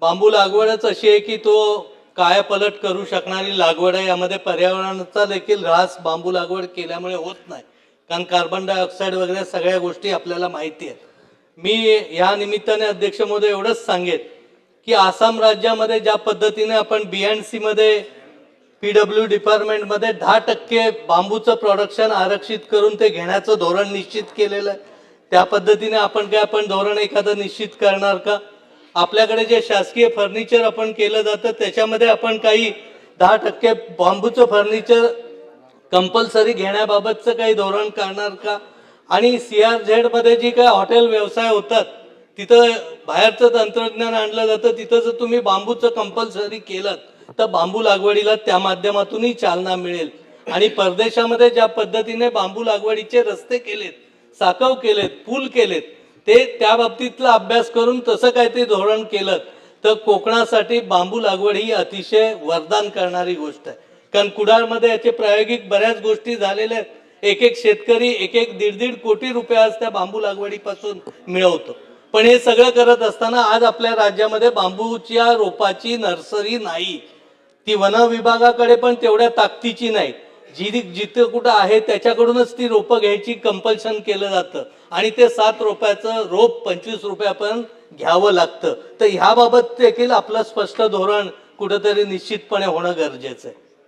बांबू लागवडच अशी आहे की तो कायापलट करू शकणारी लागवड आहे। यामध्ये पर्यावरणाचा देखील ऱ्हास बांबू लागवड केल्यामुळे होत नाही, कारण कार्बन डायऑक्साईड वगैरे सगळ्या गोष्टी आपल्याला माहिती आहेत। मी या निमित्ताने अध्यक्ष महोदय एवढंच सांगेन की आसाम राज्यामध्ये ज्या पद्धतीने आपण BNC मध्ये PW डिपार्टमेंटमध्ये 10% बांबूचं प्रोडक्शन आरक्षित करून ते घेण्याचं धोरण निश्चित केलेलं आहे, त्या पद्धतीने आपण धोरण एखादं निश्चित करणार का? आपल्याकडे जे शासकीय फर्निचर आपण केलं जातं त्याच्यामध्ये आपण काही 10% बांबूचं फर्निचर कंपल्सरी घेण्याबाबतचं काही धोरण करणार का? आणि CRZ मध्ये जी काही हॉटेल व्यवसाय होतात तिथं बाहेरचं तंत्रज्ञान आणलं जातं, तिथं जर तुम्ही बांबूचं कंपल्सरी केलं तर बांबू लागवडीला त्या माध्यमातूनही चालना मिळेल। आणि परदेशामध्ये ज्या पद्धतीने बांबू लागवडीचे रस्ते केलेत, साकव केलेत, पूल केलेत, ते त्या बाबतीतला अभ्यास करून तसं काय ते धोरण केलं तर कोकणासाठी बांबू लागवड ही अतिशय वरदान करणारी गोष्ट आहे। कारण कुडाळमध्ये याचे प्रायोगिक बऱ्याच गोष्टी झालेल्या आहेत। एक शेतकरी 1-1.5 कोटी रुपये आज त्या बांबू लागवडीपासून मिळवतो। पण हे सगळं करत असताना आज आपल्या राज्यामध्ये बांबूच्या रोपाची नर्सरी नाही, ती वन विभागाकडे पण तेवढ्या ताकदीची नाही। जिथे कुठं आहे त्याच्याकडूनच ती रोपं घ्यायची कंपल्शन केलं जातं आणि ते 7 रुपयाचं रोप 25 रुपयापर्यंत घ्यावं लागतं। तर ह्याबाबत देखील आपलं स्पष्ट धोरण कुठेतरी निश्चितपणे होणं गरजेचं आहे।